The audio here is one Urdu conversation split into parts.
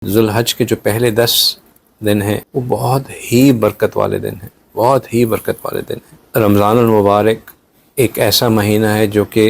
ذوالحج کے جو پہلے 10 دن ہیں وہ بہت ہی برکت والے دن ہیں، بہت ہی برکت والے دن ہیں۔ رمضان المبارک ایک ایسا مہینہ ہے جو کہ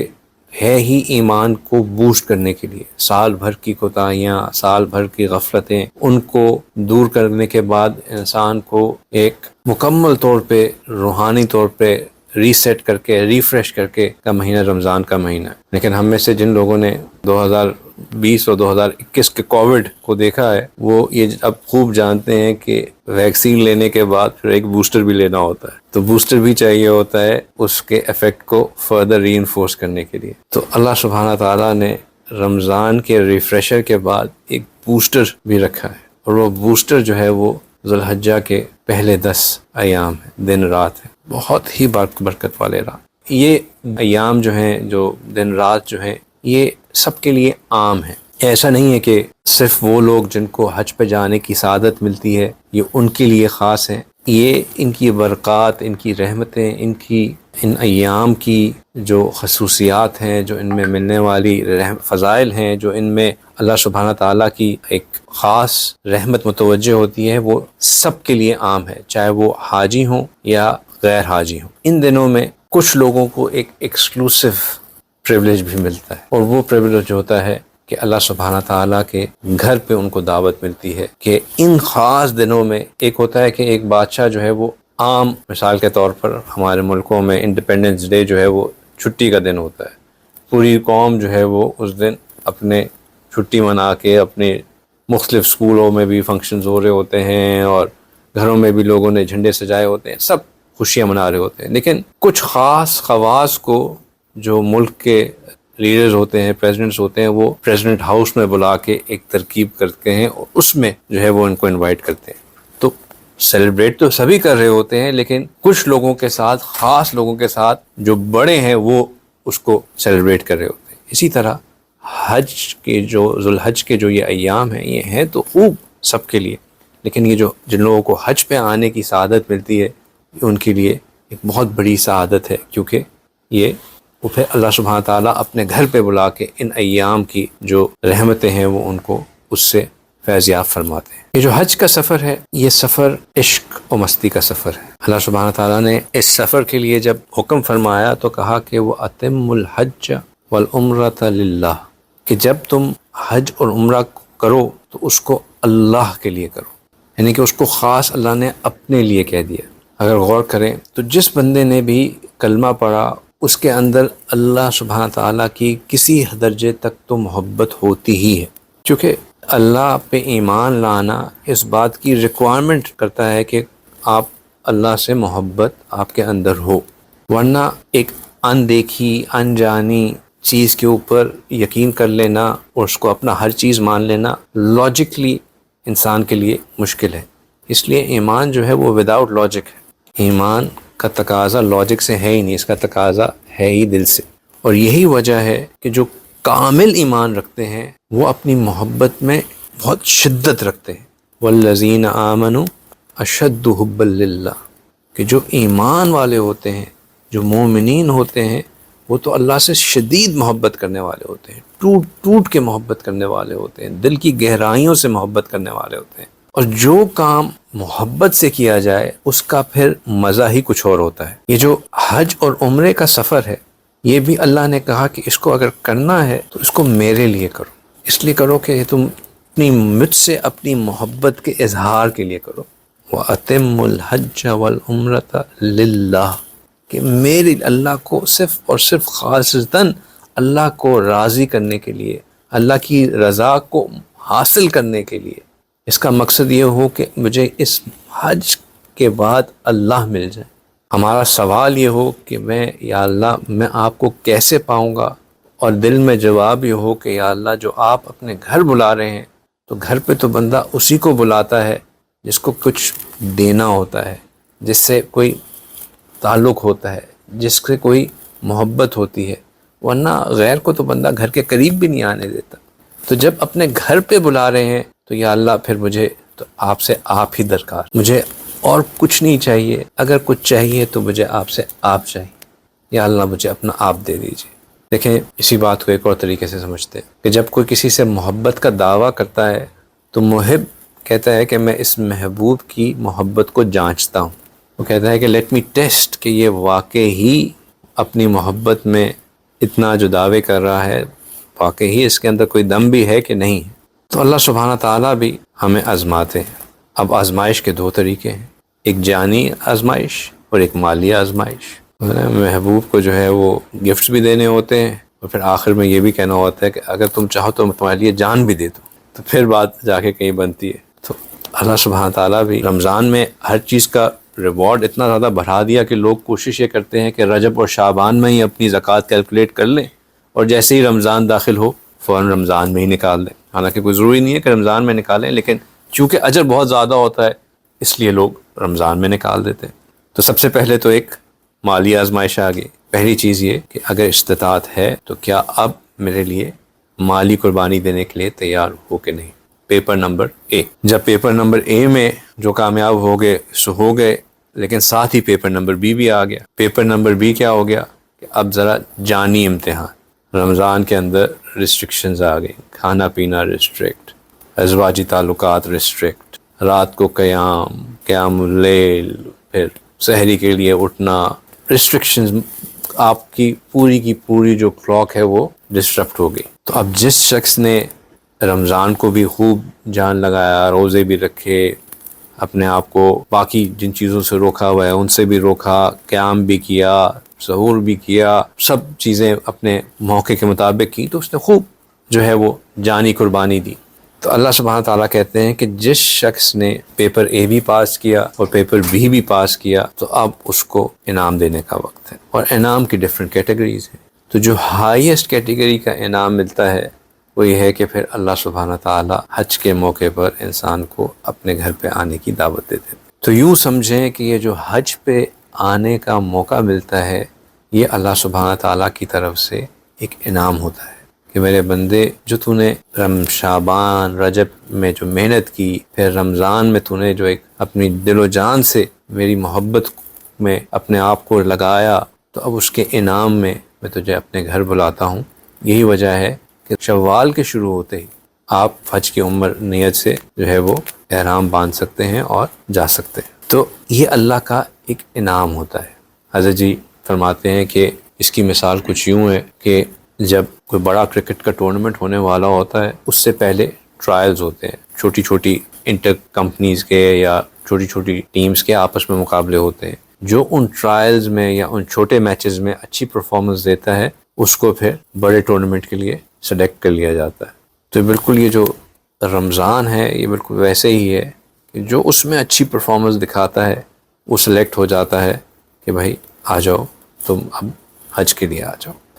ہے ہی ایمان کو بوسٹ کرنے کے لیے، سال بھر کی کوتاہیاں، سال بھر کی غفلتیں، ان کو دور کرنے کے بعد انسان کو ایک مکمل طور پہ روحانی طور پہ ریسیٹ کر کے، ریفریش کر کے کا مہینہ رمضان کا مہینہ ہے۔ لیکن ہم میں سے جن لوگوں نے 2020 اور 2021 کے کووڈ کو دیکھا ہے، وہ یہ اب خوب جانتے ہیں کہ ویکسین لینے کے بعد پھر ایک بوسٹر بھی لینا ہوتا ہے، تو بوسٹر بھی چاہیے ہوتا ہے اس کے ایفیکٹ کو فردر ری انفورس کرنے کے لیے۔ تو اللہ سبحانہ تعالیٰ نے رمضان کے ریفریشر کے بعد ایک بوسٹر بھی رکھا ہے، اور وہ بوسٹر جو ہے وہ ذوالحجہ کے پہلے 10 ایام ہے، دن رات ہے، بہت ہی برکت والے رات۔ یہ ایام جو ہیں، جو دن رات جو ہیں، یہ سب کے لیے عام ہے۔ ایسا نہیں ہے کہ صرف وہ لوگ جن کو حج پہ جانے کی سعادت ملتی ہے یہ ان کے لیے خاص ہیں۔ یہ ان کی برکات، ان کی رحمتیں، ان ایام کی جو خصوصیات ہیں، جو ان میں ملنے والی فضائل ہیں، جو ان میں اللہ سبحانہ تعالیٰ کی ایک خاص رحمت متوجہ ہوتی ہے، وہ سب کے لیے عام ہے، چاہے وہ حاجی ہوں یا غیر حاجی ہوں۔ ان دنوں میں کچھ لوگوں کو ایک ایکسکلوسیو پریولیج بھی ملتا ہے، اور وہ پریولیج ہوتا ہے کہ اللہ سبحانہ تعالیٰ کے گھر پہ ان کو دعوت ملتی ہے کہ ان خاص دنوں میں ایک ہوتا ہے کہ ایک بادشاہ جو ہے وہ عام، مثال کے طور پر ہمارے ملکوں میں انڈیپینڈنس ڈے جو ہے وہ چھٹی کا دن ہوتا ہے، پوری قوم جو ہے وہ اس دن اپنے چھٹی منا کے، اپنے مختلف اسکولوں میں بھی فنکشنز ہو رہے ہوتے ہیں، اور گھروں میں بھی لوگوں نے جھنڈے سجائے ہوتے ہیں، سب خوشیاں منا رہے ہوتے ہیں۔ لیکن کچھ خاص خواص کو جو ملک کے لیڈرز ہوتے ہیں، پریزیڈنٹس ہوتے ہیں، وہ پریزیڈنٹ ہاؤس میں بلا کے ایک ترکیب کرتے ہیں، اور اس میں جو ہے وہ ان کو انوائٹ کرتے ہیں۔ تو سیلیبریٹ تو سبھی کر رہے ہوتے ہیں، لیکن کچھ لوگوں کے ساتھ، خاص لوگوں کے ساتھ جو بڑے ہیں، وہ اس کو سیلیبریٹ کر رہے ہوتے ہیں۔ اسی طرح حج کے جو ذوالحج کے جو یہ ایام ہیں، یہ ہیں تو خوب سب کے لیے، لیکن یہ جو جن لوگوں کو حج پہ آنے کی سعادت ملتی ہے، یہ ان کے لیے ایک بہت بڑی سعادت ہے، کیونکہ یہ وہ پھر اللہ سبحانہ تعالیٰ اپنے گھر پہ بلا کے ان ایام کی جو رحمتیں ہیں وہ ان کو اس سے فیض یاب فرماتے ہیں۔ یہ جو حج کا سفر ہے، یہ سفر عشق و مستی کا سفر ہے۔ اللہ سبحانہ تعالیٰ نے اس سفر کے لیے جب حکم فرمایا تو کہا کہ وہ اتم الحج والعمرۃ للہ، کہ جب تم حج اور عمرہ کرو تو اس کو اللہ کے لیے کرو، یعنی کہ اس کو خاص اللہ نے اپنے لیے کہہ دیا۔ اگر غور کریں تو جس بندے نے بھی کلمہ پڑھا، اس کے اندر اللہ سبحانہ تعالیٰ کی کسی درجے تک تو محبت ہوتی ہی ہے، چونکہ اللہ پہ ایمان لانا اس بات کی ریکوائرمنٹ کرتا ہے کہ آپ اللہ سے محبت آپ کے اندر ہو، ورنہ ایک اندیکھی انجانی چیز کے اوپر یقین کر لینا اور اس کو اپنا ہر چیز مان لینا لاجکلی انسان کے لیے مشکل ہے۔ اس لیے ایمان جو ہے وہ وداؤٹ لاجک ہے۔ ایمان کا تقاضا لاجک سے ہے ہی نہیں، اس کا تقاضا ہے ہی دل سے، اور یہی وجہ ہے کہ جو کامل ایمان رکھتے ہیں وہ اپنی محبت میں بہت شدت رکھتے ہیں۔ والذین آمنوا اشد حبا للہ، کہ جو ایمان والے ہوتے ہیں، جو مومنین ہوتے ہیں، وہ تو اللہ سے شدید محبت کرنے والے ہوتے ہیں، ٹوٹ ٹوٹ کے محبت کرنے والے ہوتے ہیں، دل کی گہرائیوں سے محبت کرنے والے ہوتے ہیں، اور جو کام محبت سے کیا جائے اس کا پھر مزہ ہی کچھ اور ہوتا ہے۔ یہ جو حج اور عمرے کا سفر ہے، یہ بھی اللہ نے کہا کہ اس کو اگر کرنا ہے تو اس کو میرے لیے کرو، اس لیے کرو کہ تم مجھ سے اپنی محبت کے اظہار کے لیے کرو۔ وَأَتِمُّ الْحَجَّ وَالْعُمْرَةَ لِلَّهِ، کہ میرے اللہ کو صرف اور صرف خالصتاً اللہ کو راضی کرنے کے لیے، اللہ کی رضا کو حاصل کرنے کے لیے۔ اس کا مقصد یہ ہو کہ مجھے اس حج کے بعد اللہ مل جائے۔ ہمارا سوال یہ ہو کہ یا اللہ میں آپ کو کیسے پاؤں گا، اور دل میں جواب یہ ہو کہ یا اللہ جو آپ اپنے گھر بلا رہے ہیں، تو گھر پہ تو بندہ اسی کو بلاتا ہے جس کو کچھ دینا ہوتا ہے، جس سے کوئی تعلق ہوتا ہے، جس سے کوئی محبت ہوتی ہے، ورنہ غیر کو تو بندہ گھر کے قریب بھی نہیں آنے دیتا۔ تو جب اپنے گھر پہ بلا رہے ہیں تو یا اللہ پھر مجھے تو آپ سے آپ ہی درکار، مجھے اور کچھ نہیں چاہیے، اگر کچھ چاہیے تو مجھے آپ سے آپ چاہیے، یا اللہ مجھے اپنا آپ دے دیجیے۔ دیکھیں اسی بات کو ایک اور طریقے سے سمجھتے ہیں کہ جب کوئی کسی سے محبت کا دعویٰ کرتا ہے تو محب کہتا ہے کہ میں اس محبوب کی محبت کو جانچتا ہوں. وہ کہتا ہے کہ لیٹ می ٹیسٹ کہ یہ واقعی اپنی محبت میں اتنا جو دعوے کر رہا ہے واقعی اس کے اندر کوئی دم بھی ہے کہ نہیں. تو اللہ سبحانہ تعالیٰ بھی ہمیں آزماتے ہیں. اب آزمائش کے دو طریقے ہیں، ایک جانی آزمائش اور ایک مالی آزمائش. محبوب کو جو ہے وہ گفٹس بھی دینے ہوتے ہیں اور پھر آخر میں یہ بھی کہنا ہوتا ہے کہ اگر تم چاہو تو میں تمہارے لیے جان بھی دے دوں. تو پھر بات جا کے کہیں بنتی ہے. تو اللہ سبحانہ تعالیٰ بھی رمضان میں ہر چیز کا ریوارڈ اتنا زیادہ بڑھا دیا کہ لوگ کوشش یہ کرتے ہیں کہ رجب اور شعبان میں ہی اپنی زکوٰۃ کیلکولیٹ کر لیں اور جیسے ہی رمضان داخل ہو فوراً رمضان میں ہی نکال دیں. حالانکہ کوئی ضروری نہیں ہے کہ رمضان میں نکالیں، لیکن چونکہ اجر بہت زیادہ ہوتا ہے اس لیے لوگ رمضان میں نکال دیتے ہیں. تو سب سے پہلے تو ایک مالی آزمائش آ گئی. پہلی چیز یہ کہ اگر استطاعت ہے تو کیا اب میرے لیے مالی قربانی دینے کے لیے تیار ہو کہ نہیں. پیپر نمبر اے. جب پیپر نمبر اے میں جو کامیاب ہو گئے سو ہو گئے، لیکن ساتھ ہی پیپر نمبر بی بھی آ گیا. پیپر نمبر بی کیا ہو گیا کہ اب ذرا جانی امتحان. رمضان کے اندر ریسٹرکشنز آ گئی، کھانا پینا ریسٹرکٹ، ازواجی تعلقات ریسٹرکٹ، رات کو قیام اللیل، پھر سحری کے لیے اٹھنا، ریسٹرکشنز. آپ کی پوری جو کلاک ہے وہ ڈسٹرپٹ ہو گئی. تو اب جس شخص نے رمضان کو بھی خوب جان لگایا، روزے بھی رکھے، اپنے آپ کو باقی جن چیزوں سے روکا ہوا ہے ان سے بھی روکا، قیام بھی کیا، سحور بھی کیا، سب چیزیں اپنے موقع کے مطابق کی، تو اس نے خوب جو ہے وہ جانی قربانی دی. تو اللہ سبحانہ تعالیٰ کہتے ہیں کہ جس شخص نے پیپر اے بھی پاس کیا اور پیپر بی بھی پاس کیا تو اب اس کو انعام دینے کا وقت ہے. اور انعام کی ڈفرینٹ کیٹیگریز ہیں. تو جو ہائیسٹ کیٹیگری کا انعام ملتا ہے وہ یہ ہے کہ پھر اللہ سبحانہ تعالیٰ حج کے موقع پر انسان کو اپنے گھر پہ آنے کی دعوت دیتے ہیں. تو یوں سمجھیں کہ یہ جو حج پہ آنے کا موقع ملتا ہے یہ اللہ سبحانہ تعالیٰ کی طرف سے ایک انعام ہوتا ہے کہ میرے بندے جو تو نے شعبان رجب میں جو محنت کی، پھر رمضان میں تو نے جو ایک اپنی دل و جان سے میری محبت میں اپنے آپ کو لگایا، تو اب اس کے انعام میں تجھے اپنے گھر بلاتا ہوں. یہی وجہ ہے کہ شوال کے شروع ہوتے ہی آپ حج کی عمر نیت سے جو ہے وہ احرام باندھ سکتے ہیں اور جا سکتے ہیں. تو یہ اللہ کا ایک انعام ہوتا ہے. حضرت جی فرماتے ہیں کہ اس کی مثال کچھ یوں ہے کہ جب کوئی بڑا کرکٹ کا ٹورنامنٹ ہونے والا ہوتا ہے اس سے پہلے ٹرائلز ہوتے ہیں، چھوٹی چھوٹی انٹر کمپنیز کے یا چھوٹی چھوٹی ٹیمز کے آپس میں مقابلے ہوتے ہیں. جو ان ٹرائلز میں یا ان چھوٹے میچز میں اچھی پرفارمنس دیتا ہے اس کو پھر بڑے ٹورنامنٹ کے لیے سلیکٹ کر لیا جاتا ہے. تو بالکل یہ جو رمضان ہے یہ بالکل ویسے ہی ہے کہ جو اس میں اچھی پرفارمنس دکھاتا ہے وہ سلیکٹ ہو جاتا ہے کہ بھائی آ جاؤ تم اب حج کے لیے آ جاؤ.